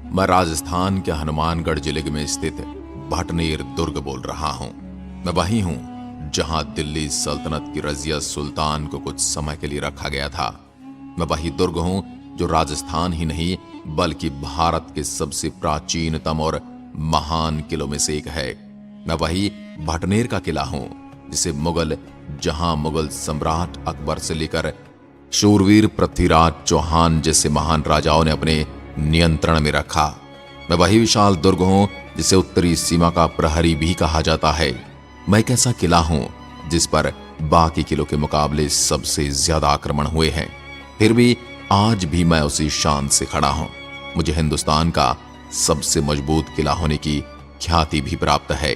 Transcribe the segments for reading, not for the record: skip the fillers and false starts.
मैं राजस्थान के हनुमानगढ़ जिले में स्थित भटनेर दुर्ग बोल रहा हूं। मैं वही हूं जहां दिल्ली सल्तनत की रजिया सुल्तान को कुछ समय के लिए रखा गया था। मैं वही दुर्ग हूं जो राजस्थान ही नहीं बल्कि भारत के सबसे प्राचीनतम और महान किलों में से एक है। मैं वही भटनेर का किला हूं जहां मुगल सम्राट अकबर से लेकर शूरवीर पृथ्वीराज चौहान जैसे महान राजाओं ने अपने नियंत्रण में रखा। मैं वही विशाल दुर्ग हूं जिसे उत्तरी सीमा का प्रहरी भी कहा जाता है। मैं एक ऐसा किला हूं जिस पर बाकी किलों के मुकाबले सबसे ज्यादा आक्रमण हुए हैं, फिर भी आज भी मैं उसी शान से खड़ा हूं। मुझे हिंदुस्तान का सबसे मजबूत किला होने की ख्याति भी प्राप्त है।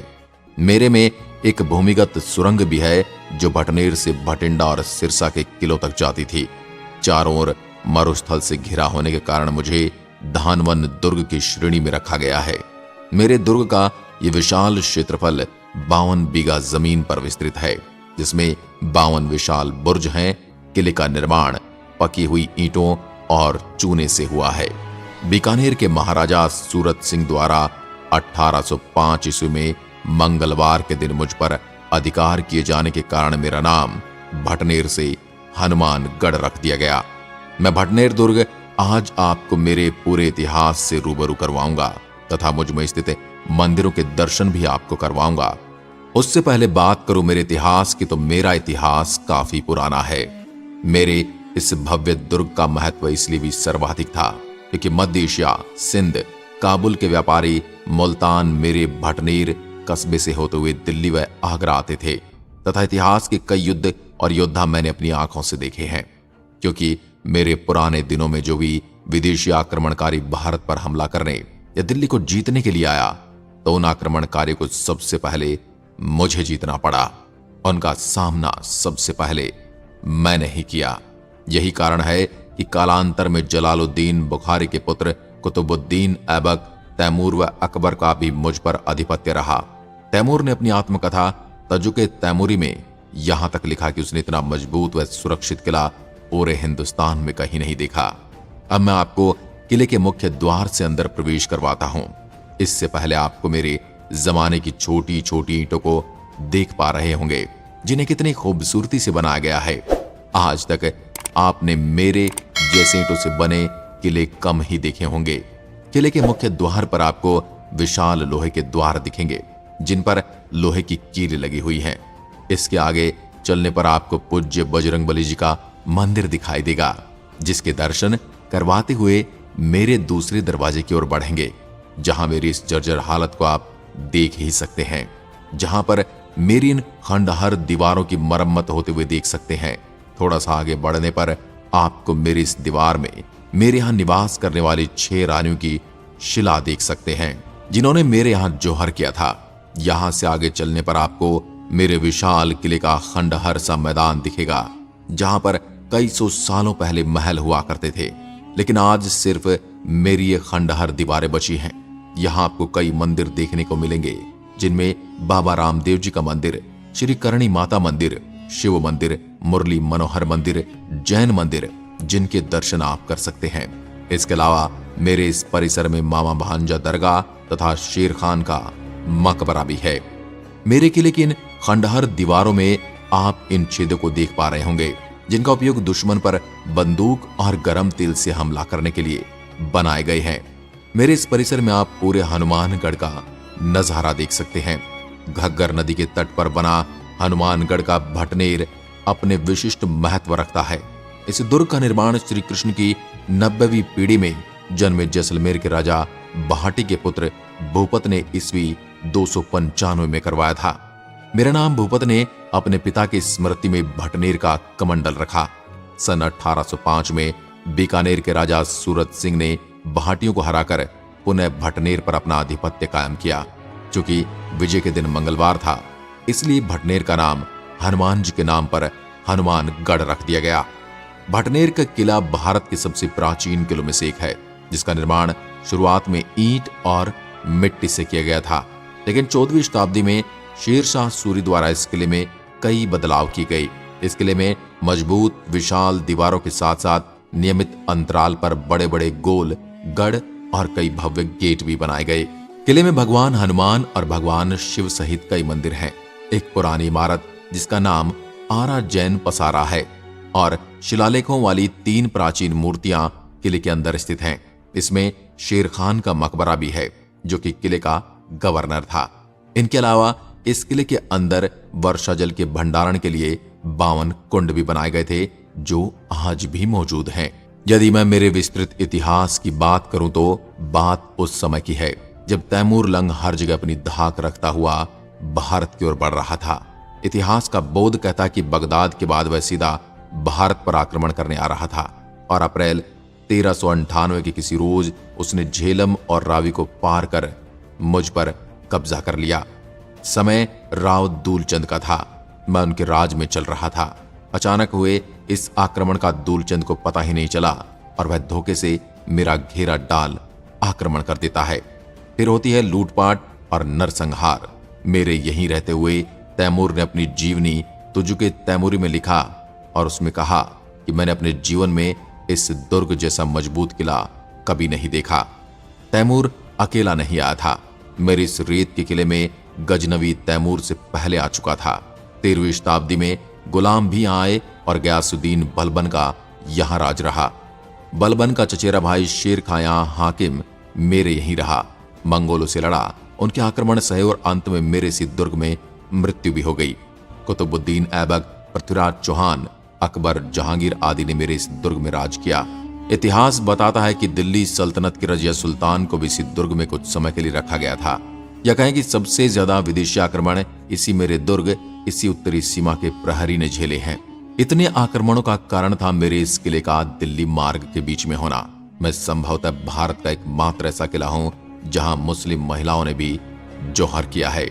मेरे में एक भूमिगत सुरंग भी है जो भटनेर से भटिंडा और सिरसा के किलों तक जाती थी। चारों ओर मरुस्थल से घिरा होने के कारण मुझे धानवन दुर्ग की श्रेणी में रखा गया है। मेरे दुर्ग का ये विशाल क्षेत्रफल 52 बीघा जमीन पर विस्तृत है, जिसमें 52 विशाल बुर्ज हैं। किले का निर्माण पकी हुई ईंटों और चूने से हुआ है। बीकानेर के महाराजा सूरत सिंह द्वारा 1805 ईस्वी में मंगलवार के दिन मुझ पर अधिकार किए जाने के कारण मेरा नाम भटनेर से हनुमानगढ़ रख दिया गया। मैं भटनेर दुर्ग आज आपको मेरे पूरे इतिहास से रूबरू करवाऊंगा तथा मुझ में स्थित मंदिरों के दर्शन भी आपको करवाऊंगा। उससे पहले बात करूं मेरे इतिहास की, तो मेरा इतिहास काफी पुराना है। मेरे इस भव्य दुर्ग का महत्व इसलिए भी सर्वाधिक था क्योंकि मध्य एशिया, सिंध, काबुल के व्यापारी मुल्तान मेरे भटनेर कस्बे से होते हुए दिल्ली व आगरा आते थे तथा इतिहास के कई युद्ध और योद्धा मैंने अपनी आंखों से देखे हैं। क्योंकि मेरे पुराने दिनों में जो भी विदेशी आक्रमणकारी भारत पर हमला करने या दिल्ली को जीतने के लिए आया, तो उन आक्रमणकारियों को सबसे पहले मुझे जीतना पड़ा। उनका सामना सबसे पहले मैंने ही किया। यही कारण है कि कालांतर में जलालुद्दीन बुखारी के पुत्र कुतुबुद्दीन ऐबक, तैमूर व अकबर का भी मुझ पर आधिपत्य रहा। तैमूर ने अपनी आत्मकथा तजुके तैमूरी में यहां तक लिखा कि उसने इतना मजबूत व सुरक्षित किला पूरे हिंदुस्तान में कहीं नहीं देखा। अब मैं आपको किले के मुख्य द्वार से अंदर प्रवेश करवाता हूं। इससे पहले आपको मेरे जमाने की छोटी छोटी ईंटों को देख पा रहे होंगे, जिन्हें कितनी खूबसूरती से बनाया गया है। आज तक आपने मेरे जैसे ईंटों से बने किले कम ही देखे होंगे। किले के मुख्य द्वार पर आपको विशाल लोहे के द्वार दिखेंगे, जिन पर लोहे की कील लगी हुई है। इसके आगे चलने पर आपको पूज्य बजरंगबली जी का मंदिर दिखाई देगा, जिसके दर्शन करवाते हुए मेरे दूसरे दरवाजे की ओर बढ़ेंगे, जहां मेरी इस जर्जर हालत को आप देख ही सकते हैं, जहां पर मेरी इन खंडहर दीवारों की मरम्मत होते हुए देख सकते हैं। थोड़ा सा आगे बढ़ने पर आपको मेरी इस दीवार में मेरे यहां निवास करने वाली 6 रानियों की शिला देख सकते हैं, जिन्होंने मेरे यहां जौहर किया था। यहां से आगे चलने पर आपको मेरे विशाल किले का खंडहर सा मैदान दिखेगा, जहां पर कई सौ सालों पहले महल हुआ करते थे, लेकिन आज सिर्फ मेरी ये खंडहर दीवारें बची हैं। यहां आपको कई मंदिर देखने को मिलेंगे, जिनमें बाबा रामदेव जी का मंदिर, श्री करणी माता मंदिर, शिव मंदिर, मुरली मनोहर मंदिर, जैन मंदिर, जिनके दर्शन आप कर सकते हैं। इसके अलावा मेरे इस परिसर में मामा भांजा दरगाह तथा शेर खान का मकबरा भी है। मेरे किले की इन खंडहर दीवारों में आप इन छेदों को देख पा रहे होंगे, जिनका उपयोग दुश्मन पर बंदूक और गरम तेल से हमला करने के लिए बनाए गए हैं। मेरे इस परिसर में आप पूरे हनुमानगढ़ का नजारा देख सकते हैं। घग्गर नदी के तट पर बना हनुमानगढ़ का भटनेर अपने विशिष्ट महत्व रखता है। इस दुर्ग का निर्माण श्री कृष्ण की 90वीं पीढ़ी में जन्मे जैसलमेर के राजा बहाटी के पुत्र भूपत ने ईस्वी 295 में करवाया था। मेरा नाम भूपत ने अपने पिता की स्मृति में भटनेर का कमंडल रखा। सन 1805 में बीकानेर के राजा सूरत सिंह ने बहाटियों को हराकर पुनः भटनेर पर अपना आधिपत्य कायम किया। चूंकि विजय के दिन मंगलवार था, इसलिए भटनेर का नाम हनुमान जी के नाम पर हनुमानगढ़ रख दिया गया। भटनेर का किला भारत के सबसे प्राचीन किलों में से एक है, जिसका निर्माण शुरुआत में ईंट और मिट्टी से किया गया था, लेकिन 14वीं शताब्दी में शेरशाह सूरी द्वारा इस किले में कई बदलाव की गई। इस किले में मजबूत विशाल दीवारों के साथ साथ नियमित अंतराल पर बड़े बड़े गोल गढ़ और कई भव्य गेट भी बनाए गए। किले में भगवान हनुमान और भगवान शिव सहित कई मंदिर हैं। एक पुरानी इमारत जिसका नाम आरा जैन पसारा है और शिलालेखों वाली 3 प्राचीन मूर्तियां किले के अंदर स्थित हैं। इसमें शेर खान का मकबरा भी है जो कि किले का गवर्नर था। इनके अलावा इस किले के अंदर वर्षा जल के भंडारण के लिए 52 कुंड भी बनाए गए थे जो आज भी मौजूद हैं। यदि मैं मेरे विस्तृत इतिहास की बात करूं तो बात उस समय की है जब तैमूर लंग हर जगह अपनी धाक रखता हुआ भारत की ओर बढ़ रहा था। इतिहास का बोध कहता कि बगदाद के बाद वह सीधा भारत पर आक्रमण करने आ रहा था और अप्रैल 1398 के किसी रोज उसने झेलम और रावी को पार कर मुझ पर कब्जा कर लिया। समय राव दूलचंद का था। मैं उनके राज में चल रहा था। अचानक हुए इस आक्रमण का दूलचंद को पता ही नहीं चला और वह धोखे से मेरा घेरा डाल आक्रमण कर देता है। फिर होती है लूटपाट और नरसंहार। मेरे यहीं रहते हुए तैमूर ने अपनी जीवनी तुजुके तैमूरी में लिखा और उसमें कहा कि मैंने अपने जीवन में इस दुर्ग जैसा मजबूत किला कभी नहीं देखा। तैमूर अकेला नहीं आया था। मेरे इस रेत के किले में गजनवी तैमूर से पहले आ चुका था। 13वीं शताब्दी में गुलाम भी आए और गयासुद्दीन बलबन का यहां राज रहा। बलबन का चचेरा भाई शेर खां हाकिम मेरे यहीं रहा। मंगोलों से लड़ा, उनके आक्रमण सहे और अंत में मेरे इसी दुर्ग में मृत्यु भी हो गई। कुतुबुद्दीन ऐबक, पृथ्वीराज चौहान, अकबर, जहांगीर आदि ने मेरे इस दुर्ग में राज किया। इतिहास बताता है कि दिल्ली सल्तनत के रजिया सुल्तान को भी इसी दुर्ग में कुछ समय के लिए रखा गया था। या कहें कि सबसे ज्यादा विदेशी आक्रमण इसी मेरे दुर्ग, इसी उत्तरी सीमा के प्रहरी ने झेले हैं। इतने आक्रमणों का कारण था मेरे इस किले का दिल्ली मार्ग के बीच में होना। मैं संभवतः भारत का एकमात्र ऐसा किला हूं जहां मुस्लिम महिलाओं ने भी जौहर किया है।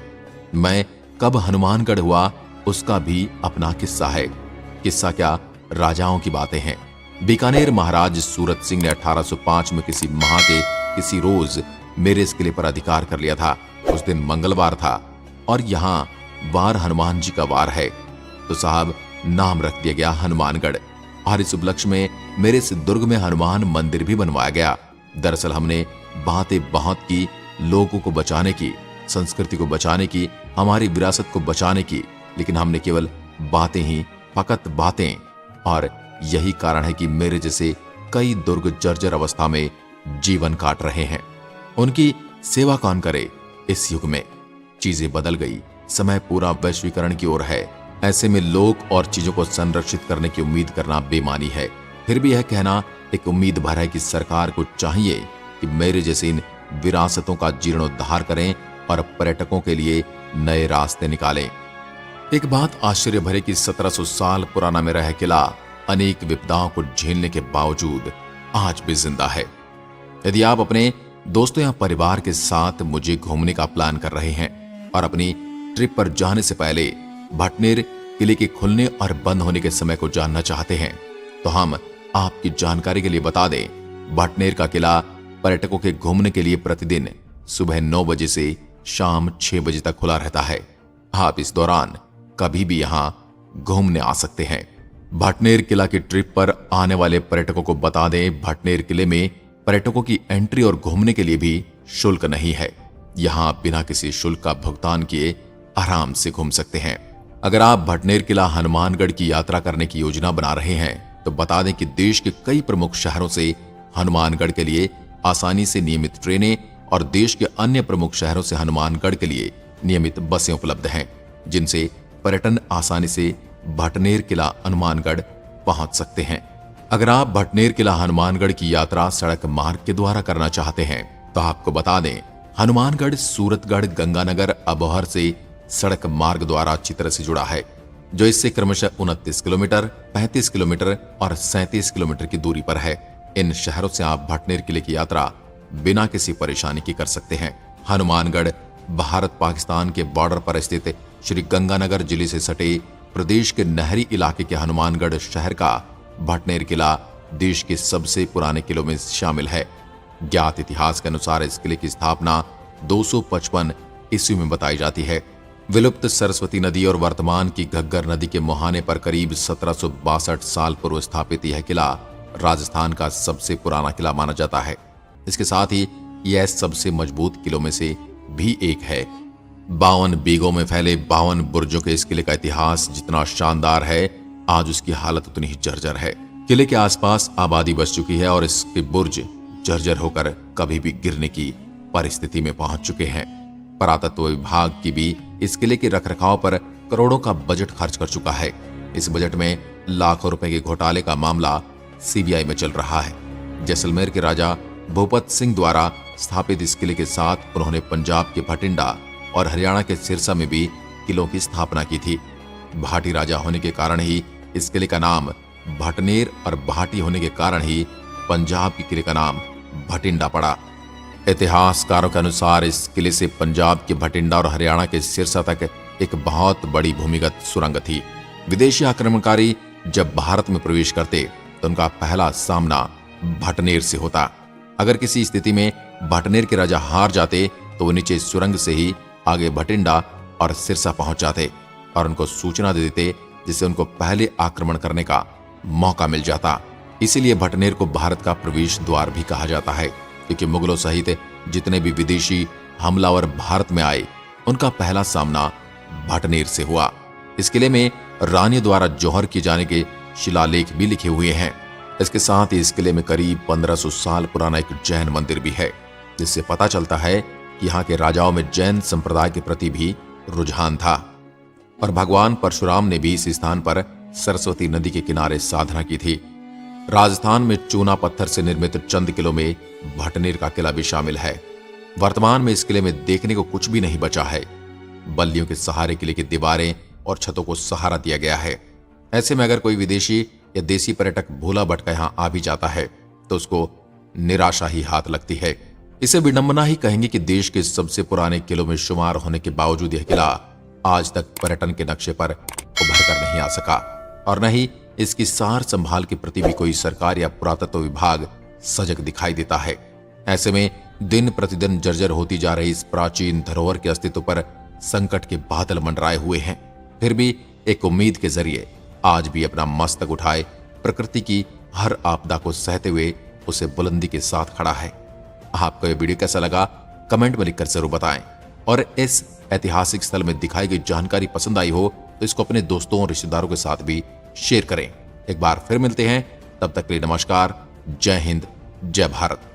मैं कब हनुमानगढ़ हुआ उसका भी अपना किस्सा है। किस्सा क्या, राजाओं की बातें हैं। बीकानेर महाराज सूरत सिंह ने 1805 में किसी माह के किसी रोज मेरे इस किले पर अधिकार कर लिया था। उस दिन मंगलवार था और यहाँ वार हनुमान जी का वार है, तो साहब नाम रख दिया गया हनुमानगढ़। और इस उपलक्ष्य में मेरे इस दुर्ग में हनुमान मंदिर भी बनवाया गया। दरअसल हमने बातें बहुत की, लोगों को बचाने की, संस्कृति को बचाने की, हमारी विरासत को बचाने की, लेकिन हमने केवल बातें ही, फकत बातें। और यही कारण है कि मेरे जैसे कई दुर्ग जर्जर अवस्था में जीवन काट रहे हैं। उनकी सेवा कौन करे। इस युग में चीजें बदल गई, समय पूरा वैश्वीकरण की ओर है। ऐसे में लोग और चीजों को संरक्षित करने की उम्मीद करना बेमानी है। फिर भी यह कहना एक उम्मीद भर है कि सरकार को चाहिए कि मेरे जैसे इन विरासतों का जीर्णोद्धार करें और पर्यटकों के लिए नए रास्ते निकालें। एक बात आश्चर्य भरे कि 1700 साल पुराना मेरा यह किला अनेक विपदाओं को झेलने के बावजूद आज भी जिंदा है। यदि आप अपने दोस्तों या परिवार के साथ मुझे घूमने का प्लान कर रहे हैं और अपनी ट्रिप पर जाने से पहले भटनेर किले के खुलने और बंद होने के समय को जानना चाहते हैं, तो हम आपकी जानकारी के लिए बता दें, भटनेर का किला पर्यटकों के घूमने के लिए प्रतिदिन सुबह 9 बजे से शाम 6 बजे तक खुला रहता है। आप इस दौरान कभी भी यहां घूमने आ सकते हैं। भटनेर किला की ट्रिप पर आने वाले पर्यटकों को बता दें, भटनेर किले में पर्यटकों की एंट्री और घूमने के लिए भी शुल्क नहीं है। यहां बिना किसी शुल्क का भुगतान किए आराम से घूम सकते हैं। अगर आप भटनेर किला हनुमानगढ़ की यात्रा करने की योजना बना रहे हैं तो बता दें कि देश के कई प्रमुख शहरों से हनुमानगढ़ के लिए आसानी से नियमित ट्रेनें और देश के अन्य प्रमुख शहरों से हनुमानगढ़ के लिए नियमित बसें उपलब्ध हैं, जिनसे पर्यटन आसानी से भटनेर किला हनुमानगढ़ पहुंच सकते हैं। अगर आप भटनेर किला हनुमानगढ़ की यात्रा सड़क मार्ग के द्वारा करना चाहते हैं तो आपको बता दें, हनुमानगढ़ सूरतगढ़ गंगानगर अबोहर से सड़क मार्ग द्वारा अच्छी तरह से जुड़ा है, जो इससे क्रमशः 29 किलोमीटर, 35 किलोमीटर और 37 किलोमीटर की दूरी पर है। इन शहरों से आप भटनेर किले की यात्रा बिना किसी परेशानी की कर सकते हैं। हनुमानगढ़ भारत पाकिस्तान के बॉर्डर पर स्थित श्री गंगानगर जिले से सटे प्रदेश के नहरी इलाके के हनुमानगढ़ शहर का भटनेर किला देश के सबसे पुराने किलों में शामिल है। ज्ञात इतिहास के अनुसार इस किले की स्थापना 255 ईस्वी में बताई जाती है। विलुप्त सरस्वती नदी और वर्तमान की घग्गर नदी के मुहाने पर करीब 1762 साल पूर्व स्थापित यह किला राजस्थान का सबसे पुराना किला माना जाता है। इसके साथ ही यह सबसे मजबूत किलों में से भी एक है। 52 बीघों में फैले 52 बुर्जों के इस किले का इतिहास जितना शानदार है, आज उसकी हालत उतनी ही जर्जर है। किले के आसपास आबादी बस चुकी है और इसके बुर्ज जर्जर होकर कभी भी गिरने की परिस्थिति में पहुंच चुके हैं। पुरातत्व विभाग की भी इस किले के रखरखाव पर करोड़ों का बजट खर्च कर चुका है। इस बजट में लाखों रुपए के घोटाले का मामला सीबीआई में चल रहा है। जैसलमेर के राजा भूपत सिंह द्वारा स्थापित इस किले के साथ उन्होंने पंजाब के भटिंडा और हरियाणा के सिरसा में भी किलों की स्थापना की थी। भाटी राजा होने के कारण ही इस किले का नाम भटनेर और भाटी होने के कारण ही पंजाब के किले का नाम भटिंडा पड़ा। इतिहासकारों के अनुसार इस किले से पंजाब के भटिंडा और हरियाणा के सिरसा तक एक बहुत बड़ी भूमिगत सुरंग थी। विदेशी आक्रमणकारी जब भारत में प्रवेश करते तो उनका पहला सामना भटनेर से होता। अगर किसी स्थिति में भटनेर के राजा हार जाते तो वो नीचे सुरंग से ही आगे भटिंडा और सिरसा पहुंच जाते और उनको सूचना दे देते, जिससे उनको पहले आक्रमण करने का मौका मिल जाता। इसीलिए भटनेर को भारत का प्रवेश द्वार भी कहा जाता है, क्योंकि मुगलों सहित जितने भी विदेशी हमलावर भारत में आए उनका पहला सामना भटनेर से हुआ। इस किले में रानी द्वारा जौहर किए जाने के शिलालेख भी लिखे हुए हैं। इसके साथ ही इस किले में करीब 1500 साल पुराना एक जैन मंदिर भी है, जिससे पता चलता है कि यहाँ के राजाओं में जैन संप्रदाय के प्रति भी रुझान था। और भगवान परशुराम ने भी इस स्थान पर सरस्वती नदी के किनारे साधना की थी। राजस्थान में चूना पत्थर से निर्मित चंद किलों में भटनेर का किला भी शामिल है। वर्तमान में इस किले में देखने को कुछ भी नहीं बचा है। बल्लियों के सहारे किले की दीवारें और छतों को सहारा दिया गया है। ऐसे में अगर कोई विदेशी या देसी पर्यटक भूला भटका यहाँ आ भी जाता है तो उसको निराशा ही हाथ लगती है। इसे विडंबना ही कहेंगे कि देश के सबसे पुराने किलों में शुमार होने के बावजूद यह किला आज तक पर्यटन के नक्शे पर उभर कर नहीं आ सका, और न ही इसकी सार संभाल के प्रति भी कोई सरकार या पुरातत्व विभाग सजग दिखाई देता है। ऐसे में दिन प्रतिदिन जर्जर होती जा रही इस प्राचीन धरोहर के अस्तित्व पर संकट के बादल मंडराए हुए हैं। फिर भी एक उम्मीद के जरिए आज भी अपना मस्तक उठाए प्रकृति की हर आपदा को सहते हुए उसे बुलंदी के साथ खड़ा है। आपको यह वीडियो कैसा लगा कमेंट में लिखकर जरूर बताएं, और इस ऐतिहासिक स्थल में दिखाई गई जानकारी पसंद आई हो तो इसको अपने दोस्तों और रिश्तेदारों के साथ भी शेयर करें। एक बार फिर मिलते हैं, तब तक के लिए नमस्कार। जय हिंद, जय भारत।